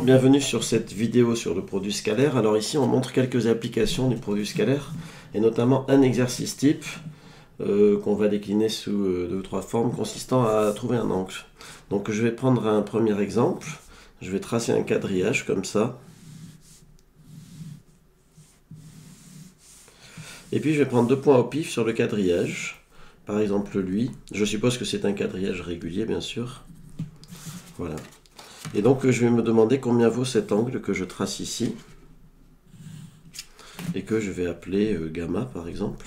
bienvenue sur cette vidéo sur le produit scalaire. Alors ici on montre quelques applications du produit scalaire et notamment un exercice type qu'on va décliner sous deux ou trois formes consistant à trouver un angle. Donc je vais prendre un premier exemple, je vais tracer un quadrillage comme ça. Et puis je vais prendre deux points au pif sur le quadrillage, par exemple lui, je suppose que c'est un quadrillage régulier bien sûr. Voilà. Et donc je vais me demander combien vaut cet angle que je trace ici, et que je vais appeler gamma par exemple.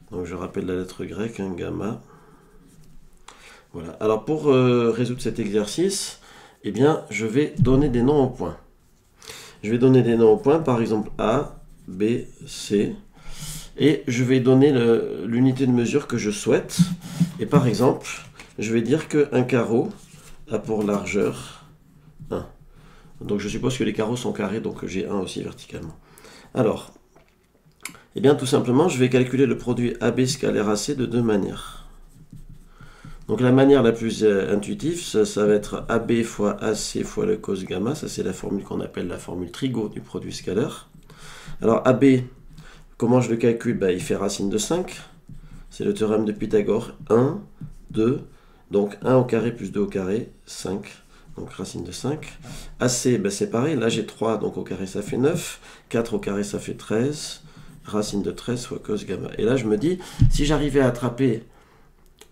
Donc je rappelle la lettre grecque, gamma. Voilà. Alors pour résoudre cet exercice, eh bien je vais donner des noms aux points. Je vais donner des noms aux points, par exemple A, B, C, et je vais donner l'unité de mesure que je souhaite. Et par exemple, je vais dire qu'un carreau a pour largeur 1. Donc je suppose que les carreaux sont carrés, donc j'ai 1 aussi verticalement. Alors, eh bien tout simplement, je vais calculer le produit AB scalaire AC de deux manières. Donc la manière la plus intuitive, ça va être AB fois AC fois le cos gamma. Ça c'est la formule qu'on appelle la formule trigo du produit scalaire. Alors AB, comment je le calcule? Il fait racine de 5. C'est le théorème de Pythagore. 1, 2, donc 1 au carré plus 2 au carré, 5. Donc racine de 5. AC, c'est pareil. Là j'ai 3, donc au carré ça fait 9. 4 au carré ça fait 13. Racine de 13 fois cos gamma. Et là je me dis, si j'arrivais à attraper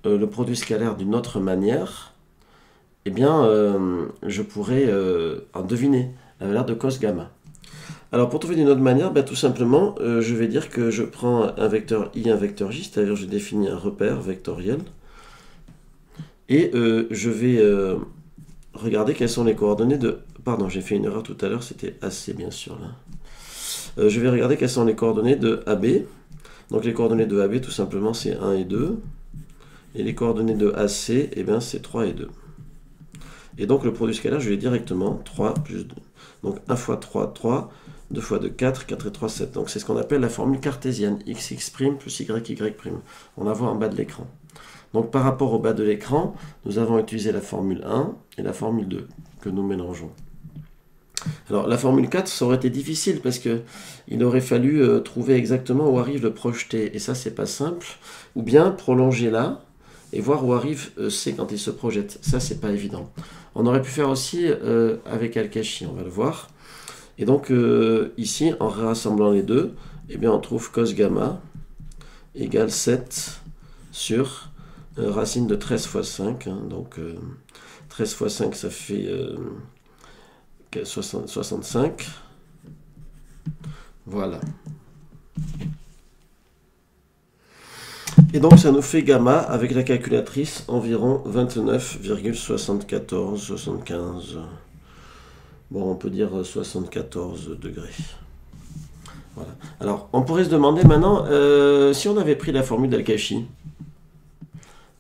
le produit scalaire d'une autre manière, eh bien je pourrais en deviner la valeur de cos gamma. Alors pour trouver d'une autre manière, tout simplement, je vais dire que je prends un vecteur i, un vecteur j, c'est-à-dire je définis un repère vectoriel, et je vais regarder quelles sont les coordonnées de... Pardon, j'ai fait une erreur tout à l'heure, c'était AC bien sûr là. Je vais regarder quelles sont les coordonnées de AB. Donc les coordonnées de AB tout simplement c'est 1 et 2. Et les coordonnées de AC, eh bien c'est 3 et 2. Et donc le produit scalaire, je l'ai directement 3 plus 2. Donc 1 fois 3, 3. 2 fois 2, 4, 4 et 3, 7. Donc c'est ce qu'on appelle la formule cartésienne, xx' plus yy'. On la voit en bas de l'écran. Donc par rapport au bas de l'écran, nous avons utilisé la formule 1 et la formule 2 que nous mélangeons. Alors la formule 4, ça aurait été difficile parce qu'il aurait fallu trouver exactement où arrive le projeté. Et ça, c'est pas simple. Ou bien prolonger là et voir où arrive C quand il se projette. Ça, c'est pas évident. On aurait pu faire aussi avec Al-Kashi, on va le voir. Et donc ici, en rassemblant les deux, eh bien, on trouve cos gamma égale 7 sur racine de 13 fois 5. Donc 13 fois 5, ça fait 65. Voilà. Et donc ça nous fait gamma avec la calculatrice environ 29,7475. Bon, on peut dire 74 degrés. Voilà. Alors, on pourrait se demander maintenant, si on avait pris la formule d'Al-Kashi,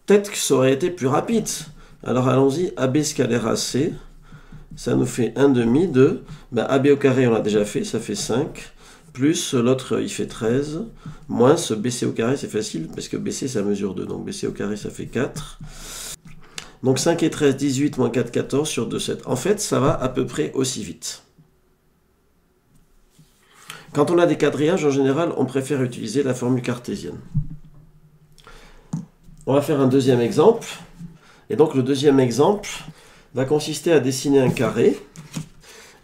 peut-être que ça aurait été plus rapide. Alors allons-y, AB scalaire AC, ça nous fait 1 demi de, AB au carré on l'a déjà fait, ça fait 5, plus l'autre il fait 13, moins ce BC au carré c'est facile, parce que BC ça mesure 2, donc BC au carré ça fait 4. Donc 5 et 13, 18, moins 4, 14 sur 2, 7. En fait, ça va à peu près aussi vite. Quand on a des quadrillages, en général, on préfère utiliser la formule cartésienne. On va faire un deuxième exemple. Et donc le deuxième exemple va consister à dessiner un carré.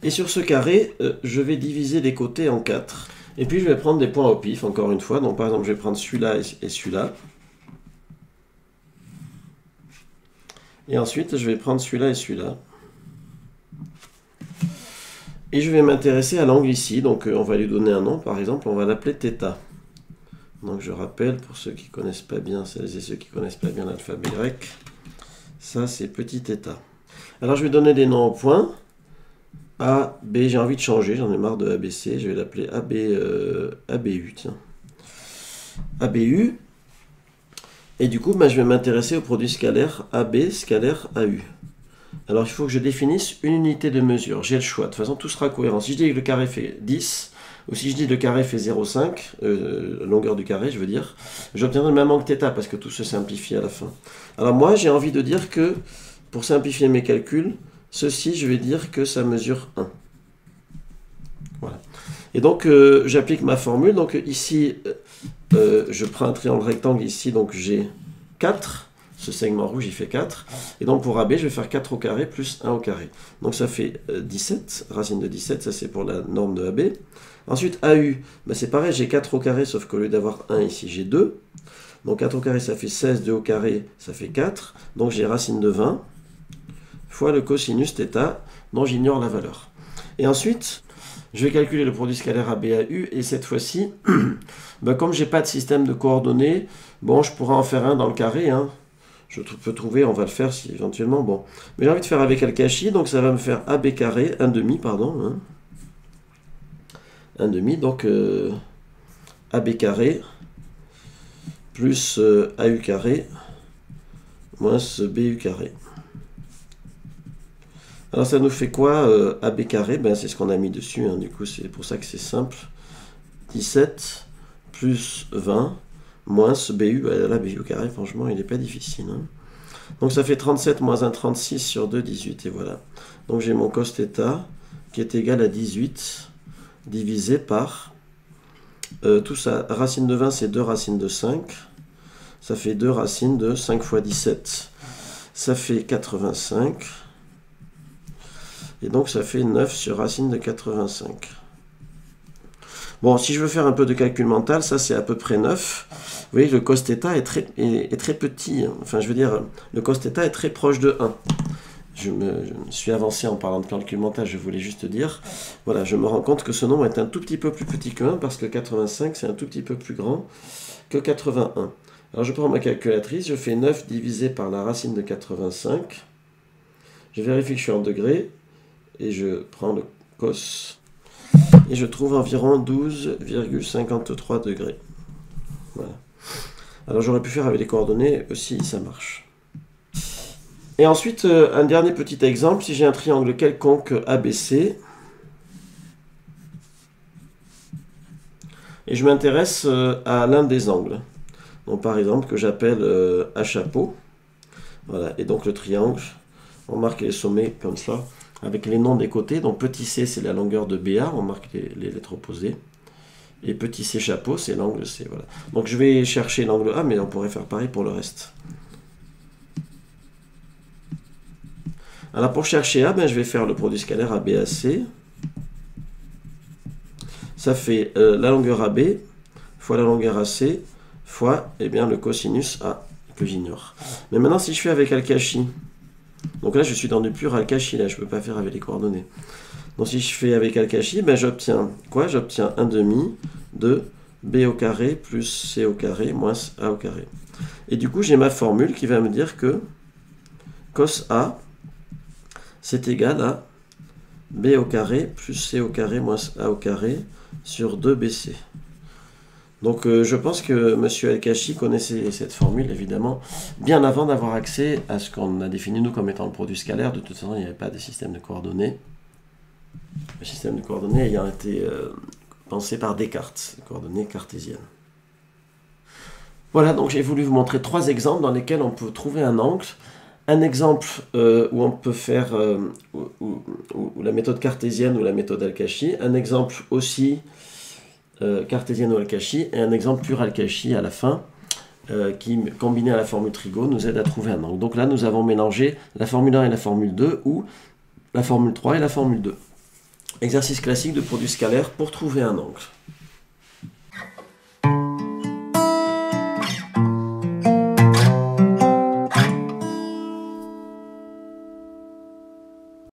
Et sur ce carré, je vais diviser les côtés en 4. Et puis je vais prendre des points au pif, encore une fois. Donc par exemple, je vais prendre celui-là et celui-là. Et ensuite, je vais prendre celui-là et celui-là. Et je vais m'intéresser à l'angle ici. Donc, on va lui donner un nom. Par exemple, on va l'appeler θ. Donc, je rappelle, pour ceux qui ne connaissent pas bien, celles et ceux qui ne connaissent pas bien l'alphabet grec, ça, c'est petit θ. Alors, je vais donner des noms aux points. A, B, j'ai envie de changer. J'en ai marre de ABC. Je vais l'appeler ABU. Tiens. ABU. Et du coup, je vais m'intéresser au produit scalaire AB scalaire AU. Alors, il faut que je définisse une unité de mesure. J'ai le choix. De toute façon, tout sera cohérent. Si je dis que le carré fait 10, ou si je dis que le carré fait 0,5, longueur du carré, je veux dire, j'obtiendrai le même angle θ, parce que tout se simplifie à la fin. Alors moi, j'ai envie de dire que, pour simplifier mes calculs, ceci, je vais dire que ça mesure 1. Voilà. Et donc, j'applique ma formule. Donc ici, je prends un triangle rectangle ici, donc j'ai 4. Ce segment rouge, il fait 4. Et donc, pour AB, je vais faire 4 au carré plus 1 au carré. Donc, ça fait 17. Racine de 17, ça c'est pour la norme de AB. Ensuite, AU, ben, c'est pareil, j'ai 4 au carré, sauf qu'au lieu d'avoir 1 ici, j'ai 2. Donc, 4 au carré, ça fait 16. 2 au carré, ça fait 4. Donc, j'ai racine de 20 fois le cosinus θ, dont j'ignore la valeur. Et ensuite, je vais calculer le produit scalaire AB à U, et cette fois-ci, ben, comme je n'ai pas de système de coordonnées, bon, je pourrais en faire un dans le carré, hein. Je peux trouver, on va le faire si éventuellement, bon. Mais j'ai envie de faire avec Al-Kashi, donc ça va me faire AB carré, 1 demi, pardon. Hein. 1 demi, donc AB carré, plus AU carré, moins BU carré. Alors ça nous fait quoi AB carré, ben, c'est ce qu'on a mis dessus, hein. Du coup c'est pour ça que c'est simple. 17 plus 20 moins BU, ben, là BU carré, franchement il n'est pas difficile. Hein. Donc ça fait 37 moins 1, 36 sur 2, 18, et voilà. Donc j'ai mon cos θ qui est égal à 18 divisé par, tout ça, racine de 20 c'est 2 racines de 5, ça fait 2 racines de 5 fois 17, ça fait 85. Et donc ça fait 9 sur racine de 85. Bon, si je veux faire un peu de calcul mental, ça c'est à peu près 9. Vous voyez que le cos θ est très petit. Enfin, je veux dire, le cos θ est très proche de 1. Je me suis avancé en parlant de calcul mental, je voulais juste dire. Voilà, je me rends compte que ce nombre est un tout petit peu plus petit que 1, parce que 85 c'est un tout petit peu plus grand que 81. Alors je prends ma calculatrice, je fais 9 divisé par la racine de 85. Je vérifie que je suis en degrés. Et je prends le cos, et je trouve environ 12,53 degrés. Voilà. Alors j'aurais pu faire avec les coordonnées aussi, ça marche. Et ensuite, un dernier petit exemple, si j'ai un triangle quelconque ABC, et je m'intéresse à l'un des angles. Donc par exemple, que j'appelle A chapeau. Voilà, et donc le triangle, on marque les sommets comme ça, avec les noms des côtés. Donc petit c c'est la longueur de BA, on marque les lettres opposées. Et petit c chapeau c'est l'angle C. Voilà. Donc je vais chercher l'angle A, mais on pourrait faire pareil pour le reste. Alors pour chercher A, ben, je vais faire le produit scalaire ABAC. Ça fait la longueur AB fois la longueur AC fois bien, le cosinus A que j'ignore. Mais maintenant si je fais avec Al-Kashi, donc là, je suis dans du pur Al-Kashi, là, je ne peux pas faire avec les coordonnées. Donc si je fais avec Al-Kashi, ben, j'obtiens quoi? J'obtiens 1 demi de B au carré plus C au carré moins A au carré. Et du coup, j'ai ma formule qui va me dire que cos A, c'est égal à B au carré plus C au carré moins A au carré sur 2BC. Donc je pense que M. Al-Kashi connaissait cette formule, évidemment, bien avant d'avoir accès à ce qu'on a défini nous comme étant le produit scalaire. De toute façon, il n'y avait pas de système de coordonnées. Le système de coordonnées ayant été pensé par Descartes, les coordonnées cartésiennes. Voilà, donc j'ai voulu vous montrer 3 exemples dans lesquels on peut trouver un angle. Un exemple où on peut faire la méthode cartésienne ou la méthode Al-Kashi. Un exemple aussi cartésienne ou Al-Kashi, et un exemple pur Al-Kashi à la fin, qui, combiné à la formule Trigo, nous aide à trouver un angle. Donc là, nous avons mélangé la formule 1 et la formule 2, ou la formule 3 et la formule 2. Exercice classique de produit scalaire pour trouver un angle.